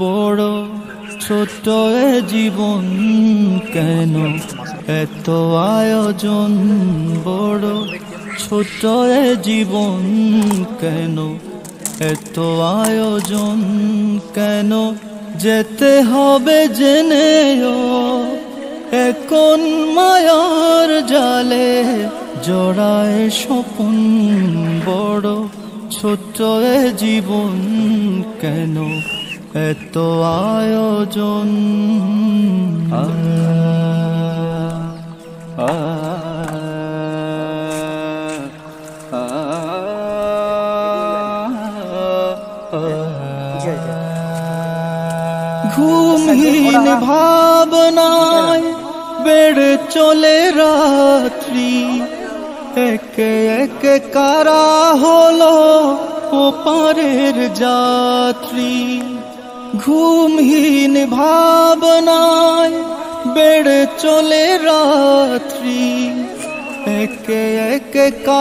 বড় ছোট এ জীবন কেন এত আয়োজন, বড় ছোট এ জীবন কেন এত আয়োজন, কেন যেতে হবে জেনেও এখন মায়ার জালে জড়ায় স্বপন, বড় ছোট এ জীবন কেন এত আয়োজন। ঘুমহীন ভাবনায় বেড়ে চলে রাত্রি, একে একে কারা হলো ওপারের যাত্রী। ঘুমহীন ভাবনায় বেড়ে চলে রাত্রি, একে একে